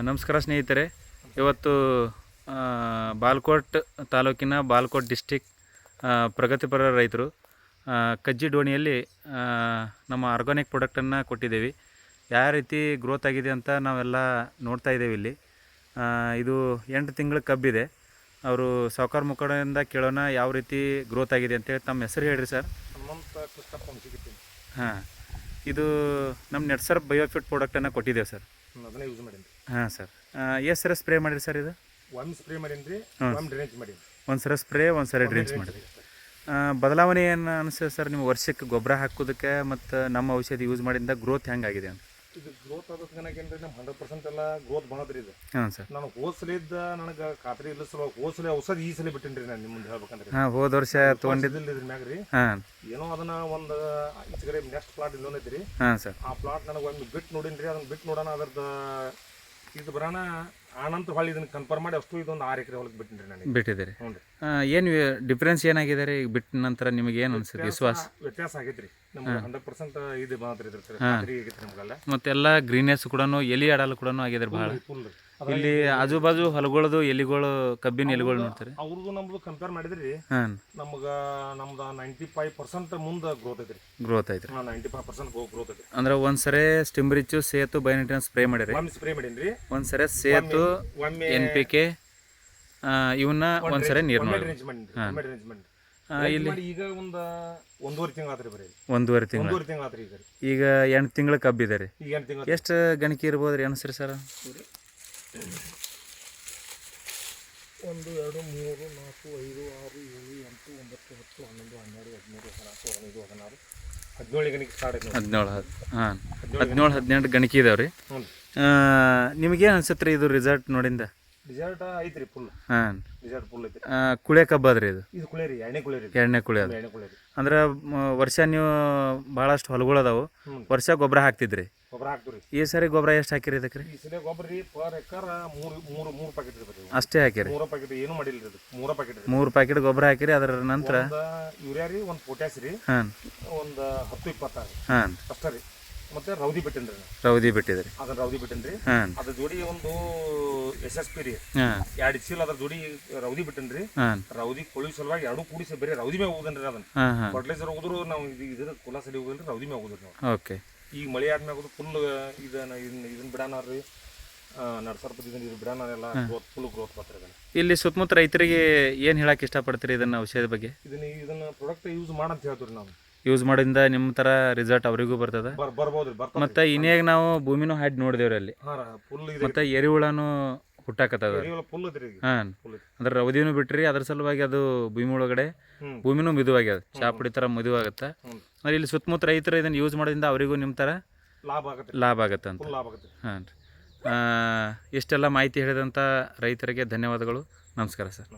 ನಮಸ್ಕಾರ ಸ್ನೇಹಿತರೆ. ಇವತ್ತು ಬಾಲ್ಕೋಟ್ ತಾಲೂಕಿನ ಬಾಲ್ಕೋಟ್ ಡಿಸ್ಟಿಕ್ ಪ್ರಗತಿಪರ ರೈತರು ಕಜ್ಜಿ ಡೋಣಿಯಲ್ಲಿ ನಮ್ಮ ಆರ್ಗಾನಿಕ್ ಪ್ರಾಡಕ್ಟನ್ನು ಕೊಟ್ಟಿದ್ದೇವೆ. ಯಾವ ರೀತಿ ಗ್ರೋತ್ ಆಗಿದೆ ಅಂತ ನಾವೆಲ್ಲ ನೋಡ್ತಾ ಇದ್ದೇವೆ. ಇಲ್ಲಿ ಇದು 8 ತಿಂಗಳ ಕಬ್ಬಿದೆ. ಅವರು ಸಾವುಕಾರ ಮುಖಂಡರಿಂದ ಕೇಳೋಣ ಯಾವ ರೀತಿ ಗ್ರೋತ್ ಆಗಿದೆ ಅಂತೇಳಿ. ತಮ್ಮ ಹೆಸರು ಹೇಳ್ರಿ ಸರ್. ಹಾಂ, ಇದು ನಮ್ಮ ನೆಟ್ಸರ್ ಬಯೋಫಿಟ್ ಪ್ರಾಡಕ್ಟನ್ನು ಕೊಟ್ಟಿದ್ದೇವೆ ಸರ್. ಅದನ್ನ ಯೂಸ್ ಮಾಡೀನಿ. ಹಾಂ ಸರ್. ಎಷ್ಟು ಸರ ಸ್ಪ್ರೇ ಮಾಡಿರಿ ಸರ್? ಇದು ಒಂದು ಸ್ಪ್ರೇ ಮಾಡೀನಿ, ಒಂದು ಡ್ರೈನೇಜ್ ಮಾಡೀನಿ. ಒಂದು ಸರ ಸ್ಪ್ರೇ, ಒಂದು ಸರ ಡ್ರಿನ್ಸ್ ಮಾಡಿರಿ. ಬದಲಾವಣೆ ಏನು ಅನಿಸ್ತದೆ ಸರ್ ನಿಮ್ಮ ವರ್ಷಕ್ಕೆ ಗೊಬ್ಬರ ಹಾಕೋದಕ್ಕೆ ಮತ್ತು ನಮ್ಮ ಔಷಧಿ ಯೂಸ್ ಮಾಡಿಂದ ಗ್ರೋತ್ ಹೆಂಗಾಗಿದೆ ಅಂತ? ಇದು ಗ್ರೋತ್ ಆಗೋದಕ್ಕೆ ನನಗೇನ್ರಿ, ನಮ್ಮ 100% ಎಲ್ಲ ಗ್ರೋತ್ ಬಂದದ್ರಿ ಇದು. ಹಾಂ ಸರ್. ನಾನು ಹೋದ್ಸಲಿದ್ದ ನನಗೆ ಖಾತ್ರಿ ಇಲ್ಲ ಸಲ ಹೋದ್ಸಲಿ ಔಷಧಿ ಈ ಸಲ ಬಿಟ್ಟಿನ್ರಿ. ನಾನು ನಿಮ್ಮ ಮುಂದೆ ಹೇಳ್ಬೇಕಂದ್ರೆ ಹಾಂ, ಹೋದ ವರ್ಷ ತೊಗೊಂಡಿದ್ದು ಇದ್ರ ಮ್ಯಾಗ ರೀ. ಹಾಂ, ಏನೋ ಅದನ್ನ ಒಂದು ಈಚೆಗಡೆ ನೆಕ್ಸ್ಟ್ ಪ್ಲಾಟ್ ಇಲ್ಲೋನ್ ಐತ್ರಿ. ಹಾಂ ಸರ್. ಆ ಪ್ಲಾಟ್ ನನಗೆ ಒಂದು ಬಿಟ್ಟು ನೋಡಿನ್ರಿ. ಅದನ್ನ ಬಿಟ್ಟು ನೋಡೋಣ ಅದ್ರದ್ದು ಇದು ಬರೋಣ ಆನಂತರ ಹೊಳ್ಳಿ ಇದನ್ನ ಕನ್ಫರ್ಮ್ ಮಾಡಿ ಅಷ್ಟು ಇದೊಂದು 6 ಎಕರೆ ಹೊಲಕ್ಕೆ ಬಿಟ್ಟಿನ್ರಿ ನನಗೆ. ಬಿಟ್ಟಿದ್ದೀರಿ? ಹ್ಞೂ ರೀ. ಏನು ಡಿಫ್ರೆನ್ಸ್ ಏನಾಗಿದೆ ರೀ ಈಗ ಬಿಟ್ಟ ನಂತರ? ನಿಮಗೆ ಏನು ಅನ್ಸುತ್ತೆ? ವ್ಯತ್ಯಾಸ ಆಗೈತ್ರಿ. ನಮ್ಗೆ 100% ಇದು ಬಂದ್ರಿ ಇದ್ರ ಖಾತ್ರಿ ಆಗೈತ್ರಿ ನಮಗೆಲ್ಲ. ಮತ್ತೆಲ್ಲ ಗ್ರೀನೆಸ್ ಕೂಡ, ಎಲಿ ಆಡಲು ಕೂಡ ಆಗಿದ್ರೆ ಭಾಳ. ಫುಲ್ ಇಲ್ಲಿ ಆಜು ಬಾಜು ಹೊಲಗಳದು ಎಲಿಗಳು, ಕಬ್ಬಿನ ಎಲಿಗಳು ನೋಡ್ತಾರೆ. ಅವ್ರದ್ದು ನಮ್ದು ಕಂಪೇರ್ ಮಾಡಿದ್ರಿ ಹಾಂ, ನಮ್ದು 95% ಮುಂದೆ ಗ್ರೋತ್ ಐತ್ರಿ. ಗ್ರೋತ್ ಐತ್ರಿ. 95% ಗ್ರೋತ್ ಐತ್ರಿ. ಅಂದ್ರೆ ಒಂದ್ಸರಿ ಸ್ಟಿಂಬ್ರಿಚು, ಸೇತು, ಬಯೋನಿಟಿನ್ ಸ್ಪ್ರೇ ಮಾಡಿರಿ. ಒಮ್ಮೆ ಸ್ಪ್ರೇ ಮಾಡೀನಿ. ಒಂದ್ಸರಿ ಸೇತು, ಒಮ್ಮೆ NPK ಇವನ್ನ ಒಂದ್ಸರಿ ನೀರು ನೋಡಿ. ರೇಂಜ್ ಮಾಡೀನಿ. ಇಲ್ಲಿ ಈಗ ಒಂದು 1.5 ತಿಂಗಳು ಆತ್ರಿ. ಬರೀ 1.5 ತಿಂಗಳು. 1.5 ತಿಂಗಳು ಆತ್ರಿ. ಈಗ 8 ತಿಂಗಳ ಕಬ್ಬಿದೆ ರೀ. ಈಗ 8 ತಿಂಗಳು. ಎಷ್ಟು ಗಣಿಕೆ ಇರ್ಬೋದು ರೀ ಅನ್ಸ್ರಿ ಸರ್? 1 2 3 4 5 6 7 8 9 10 11 12 13 14 15 16 17 ಗಣಿಕೆ ಸ್ಟಾರ್ಟ್ ಆಯ್ತು. 17 ಹಾಂ, 17 18 ಗಣಿಕೆ ಇದಾವೆ ರೀ. ನಿಮಗೇನು ಅನ್ಸುತ್ತೆ ರೀ ಇದು ರಿಸಲ್ಟ್ ನೋಡಿಂದ? ರಿಸಲ್ಟ್ ಐತ್ರಿ ಫುಲ್. ಹಾಂ, ರಿಸಲ್ಟ್ ಫುಲ್ ಐತ್ರಿ. ಕುಳೆ ಕಬ್ಬ ಅದ್ರಿ ಇದು? ಇದು ಕುಳೆ ರೀ, ಎಣ್ಣೆ ಕುಳೆ ರೀ. ಎಣ್ಣೆ ಕುಳೆ ಅದು. ಎಣ್ಣೆ ಕುಳೆ ರೀ. ಅಂದ್ರೆ ವರ್ಷ ನೀವು ಭಾಳಷ್ಟು ಹೊಲಗಳು ಅದಾವು, ವರ್ಷ ಗೊಬ್ಬರ ಹಾಕ್ತಿದ್ರಿ. ಗೊಬ್ಬರ ಹಾಕ್ತೀವಿ. ಈ ಸರಿ ಗೊಬ್ಬರ ಎಷ್ಟು ಹಾಕಿರಿ ಇದಕ್ಕೆ ರೀ? ಈ ಸರಿ ಗೊಬ್ಬರ ರೀ ಪರ್ ಎಕರ್ 3 ಪ್ಯಾಕೆಟ್ ರೀ. ಬರೀ ಅಷ್ಟೇ ಹಾಕಿರಿ? 3 ಪ್ಯಾಕೆಟ್ ಏನು ಮಾಡಿಲ್ಲ ರೀ. 3 ಪ್ಯಾಕೆಟ್ ರೀ. 3 ಪ್ಯಾಕೆಟ್ ಗೊಬ್ಬರ ಹಾಕಿರಿ. ಅದರ ನಂತರ ಯೂರಿಯಾ ರೀ, ಒಂದು ಪೊಟ್ಯಾಸ್ ರೀ, ಹಾಂ, ಒಂದು 10-20 ಹಾಂ ಅಷ್ಟೇ ರೀ. ಮತ್ತೆ ರೌದಿ ಬಿಟ್ಟಿನ್ರಿ. ರೌದಿ ಬಿಟ್ಟಿದ್ರಿ? ಅದನ್ನ ರೌದಿ ಬಿಟ್ಟಿನ್ರಿ. ಹಾಂ, ಅದ್ರ ಜೋಡಿ ಒಂದು SSP ರೀ, ಹಾಂ, 2 ಚೀಲ ಅದ್ರ ಜೋಡಿ ರೌದಿ ಬಿಟ್ಟಿನ್ರಿ. ಹಾಂ, ರೌದಿ ಕೊಳಿ ಸಲುವಾಗಿ 2 ಕೂಡಿಸಿ ಬರೀ ರೌದಿ ಮ್ಯಾಗ ಹೋಗುದನ್ರಿ. ಅದನ್ನ ಹಾಂ, ಹಾಂ, ಫರ್ಟಿಲೈಸರ್ ಹೋಗುದ್ರು ನಾವು ಇದ್ರ ಕುಲ ಸಡಿ ಹೋಗಲ್ರಿ, ರೌದಿ ಮ್ಯಾಗ ಹೋಗುದ್ರಿ ನಾವು. ಓಕೆ. ಈಗ ಮಳೆ ಆದ್ಮ್ಯಾಗ ಹೋಗುದು ಫುಲ್ ಇದನ್ನ ಬಿಡಾನಾರ್ರಿ. ನಡ್ಸರ್ಪದ ಇದನ್ನ ಬಿಡಾನೆಲ್ಲ ಫುಲ್ ಗ್ರೋತ್ ಬರ್ತಾರೆ. ಇದನ್ನ ಇಲ್ಲಿ ಸುತ್ತಮುತ್ತ ರೈತರಿಗೆ ಏನು ಹೇಳಕ್ಕೆ ಇಷ್ಟಪಡ್ತೀರಿ ಇದನ್ನ ಔಷಧಿ ಬಗ್ಗೆ? ಇದನ್ನ ಪ್ರಾಡಕ್ಟ್ ಯೂಸ್ ಮಾಡಂತ ಹೇಳ್ತೀವಿ ನಾವು. ಯೂಸ್ ಮಾಡಿಂದ ನಿಮ್ಮ ಥರ ರಿಸಲ್ಟ್ ಅವರಿಗೂ ಬರ್ತದ? ಬರ್ಬೋದ್ರಿ. ಮತ್ತು ಇನ್ನೇಗ ನಾವು ಭೂಮಿನೂ ಹಾಡಿ ನೋಡಿದೇವ್ರಿ ಅಲ್ಲಿ. ಫುಲ್ ಮತ್ತು ಎರಿಹುಳನು ಹುಟ್ಟಾಕತ್ತದ. ಫುಲ್ ಐತ್ರಿ. ಹಾಂ, ಅಂದ್ರೆ ರೌದಿನೂ ಬಿಟ್ರಿ, ಅದ್ರ ಸಲುವಾಗಿ ಅದು ಭೂಮಿ ಒಳಗಡೆ ಭೂಮಿನೂ ಮಿದುವಾಗ್ಯದ, ಚಾಪುಡಿ ಥರ ಮಿದುವಾಗತ್ತೆ. ಅಂದ್ರೆ ಇಲ್ಲಿ ಸುತ್ತಮುತ್ತ ರೈತರು ಇದನ್ನು ಯೂಸ್ ಮಾಡೋದ್ರಿಂದ ಅವರಿಗೂ ನಿಮ್ಮ ಥರ ಲಾಭ ಆಗತ್ತೆ ಅಂತ. ಹಾಂ ರೀ. ಇಷ್ಟೆಲ್ಲ ಮಾಹಿತಿ ಹೇಳಿದಂಥ ರೈತರಿಗೆ ಧನ್ಯವಾದಗಳು. ನಮಸ್ಕಾರ ಸರ್.